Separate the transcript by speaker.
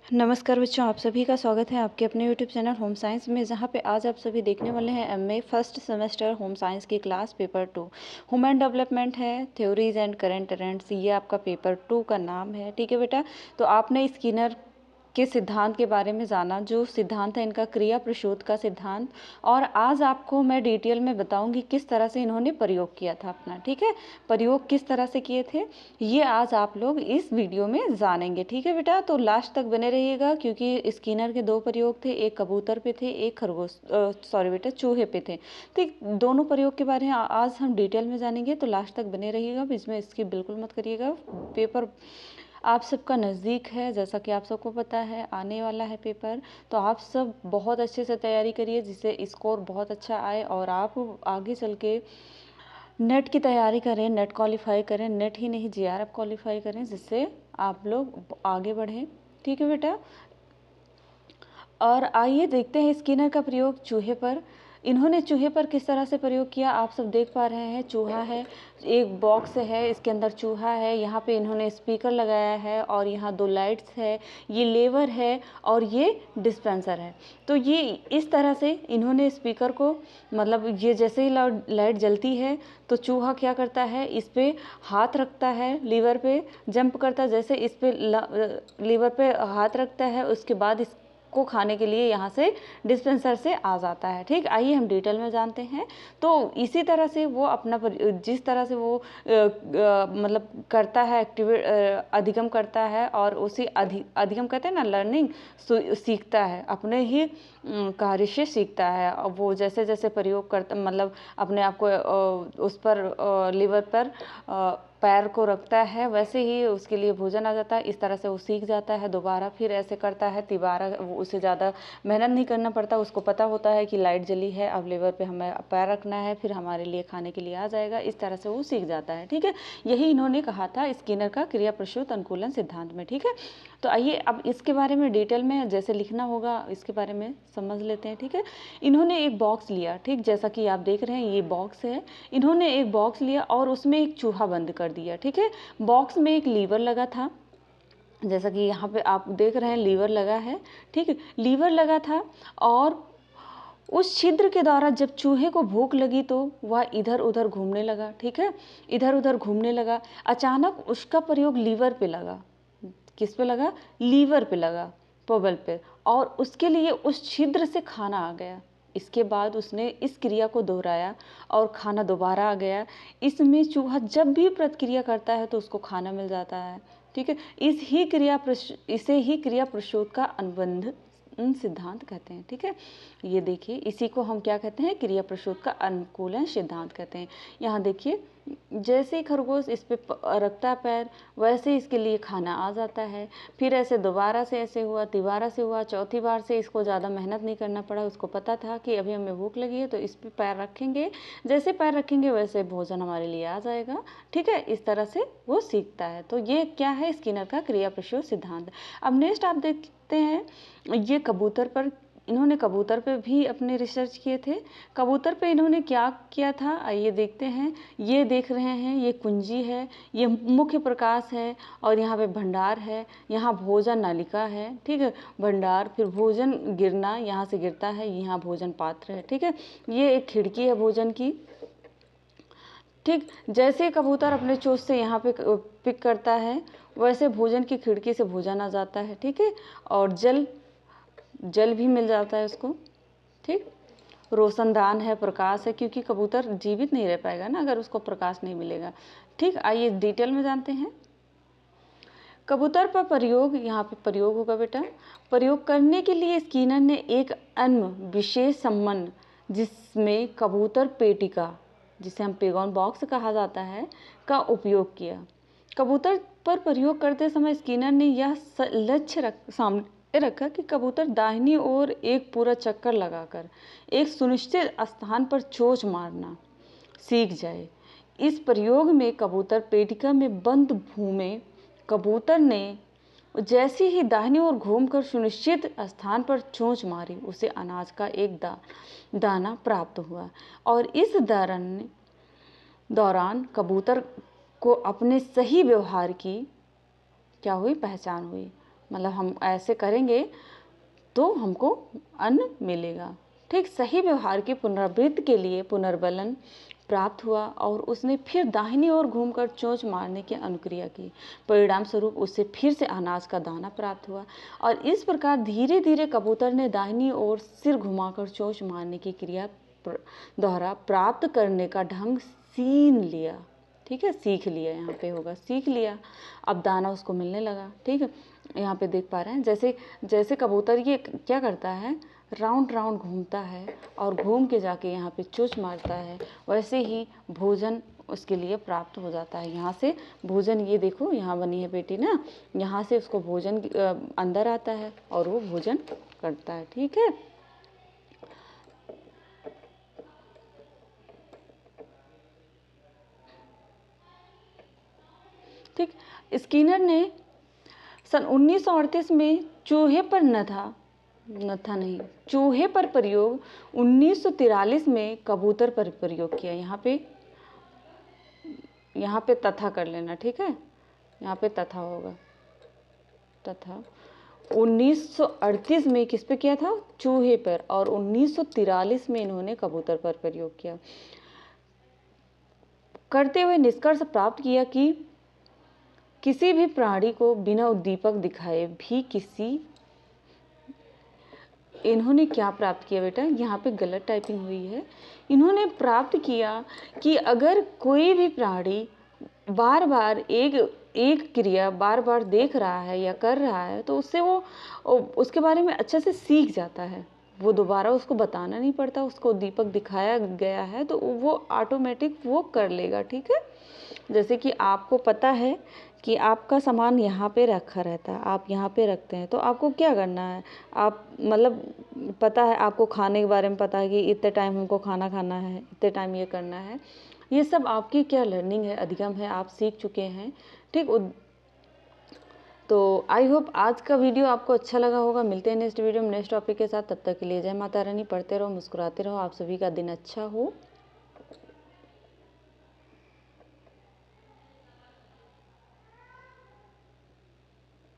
Speaker 1: नमस्कार बच्चों, आप सभी का स्वागत है आपके अपने यूट्यूब चैनल होम साइंस में, जहां पे आज आप सभी देखने वाले हैं MA first semester home science की क्लास पेपर 2 ह्यूमन डेवलपमेंट है, थ्योरीज एंड करंट इवेंट्स। ये आपका पेपर 2 का नाम है। ठीक है बेटा, तो आपने स्किनर के सिद्धांत के बारे में जाना, जो सिद्धांत है इनका क्रिया प्रशोध का सिद्धांत। और आज आपको मैं डिटेल में बताऊंगी किस तरह से इन्होंने प्रयोग किया था अपना। ठीक है, प्रयोग किस तरह से किए थे ये आज आप लोग इस वीडियो में जानेंगे। ठीक है बेटा, तो लास्ट तक बने रहिएगा, क्योंकि स्किनर के दो प्रयोग थे, एक कबूतर पे थे, एक खरगोश सॉरी बेटा चूहे पे थे। ठीक, दोनों प्रयोग के बारे में आज हम डिटेल में जानेंगे, तो लास्ट तक बने रहिएगा, बीच में स्किप बिल्कुल मत करिएगा। पेपर आप सबका नज़दीक है, जैसा कि आप सबको पता है आने वाला है पेपर, तो आप सब बहुत अच्छे से तैयारी करिए, जिससे स्कोर बहुत अच्छा आए और आप आगे चल के नेट की तैयारी करें, नेट क्वालिफाई करें, नेट ही नहीं जीआरएफ क्वालिफाई करें, जिससे आप लोग आगे बढ़ें। ठीक है बेटा, और आइए देखते हैं स्किनर का प्रयोग चूहे पर। इन्होंने चूहे पर किस तरह से प्रयोग किया, आप सब देख पा रहे हैं। चूहा है, एक बॉक्स है, इसके अंदर चूहा है, यहाँ पे इन्होंने स्पीकर लगाया है और यहाँ दो लाइट्स है, ये लेवर है और ये डिस्पेंसर है। तो ये इस तरह से इन्होंने स्पीकर को, मतलब ये जैसे ही लाइट जलती है तो चूहा क्या करता है, इस पर हाथ रखता है, लीवर पे जंप करता है, जैसे इस पर लीवर पे हाथ रखता है, उसके बाद इस को खाने के लिए यहाँ से डिस्पेंसर से आ जाता है। ठीक, आइए हम डिटेल में जानते हैं। तो इसी तरह से वो अपना जिस तरह से वो मतलब करता है, अधिगम करता है, और उसी अधिगम कहते हैं ना, लर्निंग, सीखता है, अपने ही कार्य से सीखता है। वो जैसे जैसे प्रयोग करता, मतलब अपने आप को उस पर लीवर पर पैर को रखता है, वैसे ही उसके लिए भोजन आ जाता है। इस तरह से वो सीख जाता है, दोबारा फिर ऐसे करता है, तिबारा उसे ज़्यादा मेहनत नहीं करना पड़ता, उसको पता होता है कि लाइट जली है, अब लीवर पे हमें पैर रखना है, फिर हमारे लिए खाने के लिए आ जाएगा। इस तरह से वो सीख जाता है। ठीक है, यही इन्होंने कहा था स्किनर का क्रिया प्रसूत अनुकूलन सिद्धांत में। ठीक है, तो आइए अब इसके बारे में डिटेल में जैसे लिखना होगा इसके बारे में समझ लेते हैं। ठीक है, इन्होंने एक बॉक्स लिया, ठीक, जैसा कि आप देख रहे हैं ये बॉक्स है। इन्होंने एक बॉक्स लिया और उसमें एक चूहा बंद कर दिया। ठीक है, बॉक्स में एक लीवर लगा था, जैसा कि यहाँ पे आप देख रहे हैं लीवर लगा है। ठीक है, लीवर लगा था, और उस छिद्र के द्वारा जब चूहे को भूख लगी तो वह इधर उधर घूमने लगा। ठीक है, इधर उधर घूमने लगा। अचानक उसका प्रयोग लीवर पे लगा। किस पे लगा? लीवर पे लगा, पबल पे, और उसके लिए उस छिद्र से खाना आ गया। इसके बाद उसने इस क्रिया को दोहराया और खाना दोबारा आ गया। इसमें चूहा जब भी प्रतिक्रिया करता है तो उसको खाना मिल जाता है। ठीक है, इसे ही क्रिया प्रशोध का अनुबंध सिद्धांत कहते हैं। ठीक है, ये देखिए, इसी को हम क्या कहते हैं? क्रिया प्रशोध का अनुकूलन सिद्धांत कहते हैं। यहाँ देखिए, जैसे ही खरगोश इस पे रखता है पैर, वैसे ही इसके लिए खाना आ जाता है। फिर ऐसे दोबारा से ऐसे हुआ, तिबारा से हुआ, चौथी बार से इसको ज़्यादा मेहनत नहीं करना पड़ा। उसको पता था कि अभी हमें भूख लगी है तो इस पे पैर रखेंगे, जैसे पैर रखेंगे वैसे भोजन हमारे लिए आ जाएगा। ठीक है, इस तरह से वो सीखता है। तो ये क्या है? स्किनर का क्रिया प्रशोध सिद्धांत। अब नेक्स्ट आप देखते हैं, ये कबूतर पर, इन्होंने कबूतर पे भी अपने रिसर्च किए थे। कबूतर पे इन्होंने क्या किया था, आइए देखते हैं। ये देख रहे हैं, ये कुंजी है, ये मुख्य प्रकाश है, और यहाँ पे भंडार है, यहाँ भोजन नालिका है। ठीक है, भंडार, फिर भोजन गिरना, यहाँ से गिरता है, यहाँ भोजन पात्र है। ठीक है, ये एक खिड़की है भोजन की। ठीक, जैसे कबूतर अपने चोंच से यहाँ पे पिक करता है, वैसे भोजन की खिड़की से भोजन आ जाता है। ठीक है, और जल भी मिल जाता है उसको। ठीक, रोशनदान है, प्रकाश है, क्योंकि कबूतर जीवित नहीं रह पाएगा ना अगर उसको प्रकाश नहीं मिलेगा। ठीक, आइए डिटेल में जानते हैं। कबूतर पर प्रयोग, यहाँ पे प्रयोग होगा बेटा। प्रयोग करने के लिए स्किनर ने एक अन्य विशेष संबंध, जिसमें कबूतर पेटिका, जिसे हम पेगॉन बॉक्स कहा जाता है, का उपयोग किया। कबूतर पर प्रयोग करते समय स्किनर ने यह लक्ष्य सामने रखा कि कबूतर दाहिनी ओर एक पूरा चक्कर लगाकर एक सुनिश्चित स्थान पर चोंच मारना सीख जाए। इस प्रयोग में कबूतर पेटिका में बंद घूमे। कबूतर ने जैसे ही दाहिनी ओर घूमकर सुनिश्चित स्थान पर चोंच मारी, उसे अनाज का एक दाना प्राप्त हुआ, और इस दौरान कबूतर को अपने सही व्यवहार की क्या हुई? पहचान हुई। मतलब हम ऐसे करेंगे तो हमको अन्न मिलेगा। ठीक, सही व्यवहार की पुनरावृत्ति के लिए पुनर्बलन प्राप्त हुआ और उसने फिर दाहिनी ओर घूमकर चोंच मारने की अनुक्रिया की। परिणाम स्वरूप उसे फिर से अनाज का दाना प्राप्त हुआ और इस प्रकार धीरे धीरे कबूतर ने दाहिनी ओर सिर घुमाकर चोंच मारने की क्रिया द्वारा प्राप्त करने का ढंग सीन लिया। ठीक है, सीख लिया, यहाँ पे होगा सीख लिया। अब दाना उसको मिलने लगा। ठीक है, यहाँ पे देख पा रहे हैं जैसे जैसे कबूतर ये क्या करता है, राउंड राउंड घूमता है और घूम के जाके यहाँ पे चोंच मारता है, वैसे ही भोजन उसके लिए प्राप्त हो जाता है। यहाँ से भोजन, ये देखो यहाँ बनी है पेटी ना, यहाँ से उसको भोजन अंदर आता है और वो भोजन करता है। ठीक है, ठीक। स्किनर ने सन 1938 में चूहे पर नहीं, चूहे पर प्रयोग 1943 में कबूतर पर प्रयोग किया। यहाँ पे तथा कर लेना। ठीक है, यहाँ पे तथा होगा, तथा 1938 में किस पे किया था, चूहे पर, और 1943 में इन्होंने कबूतर पर प्रयोग किया। करते हुए निष्कर्ष प्राप्त किया कि किसी भी प्राणी को बिना उद्दीपक दिखाए भी इन्होंने क्या प्राप्त किया बेटा, यहाँ पे गलत टाइपिंग हुई है। इन्होंने प्राप्त किया कि अगर कोई भी प्राणी बार बार एक क्रिया बार बार देख रहा है या कर रहा है तो उससे वो उसके बारे में अच्छे से सीख जाता है। वो दोबारा उसको बताना नहीं पड़ता, उसको दीपक दिखाया गया है तो वो ऑटोमेटिक वो कर लेगा। ठीक है, जैसे कि आपको पता है कि आपका सामान यहाँ पे रखा रहता है, आप यहाँ पे रखते हैं, तो आपको क्या करना है, आप मतलब पता है, आपको खाने के बारे में पता है कि इतने टाइम हमको खाना खाना है, इतने टाइम ये करना है। ये सब आपकी क्या लर्निंग है, अधिगम है, आप सीख चुके हैं। ठीक, तो आई होप आज का वीडियो आपको अच्छा लगा होगा। मिलते हैं नेक्स्ट वीडियो में नेक्स्ट टॉपिक के साथ। तब तक के लिए जय माता रानी। पढ़ते रहो, मुस्कुराते रहो। आप सभी का दिन अच्छा हो।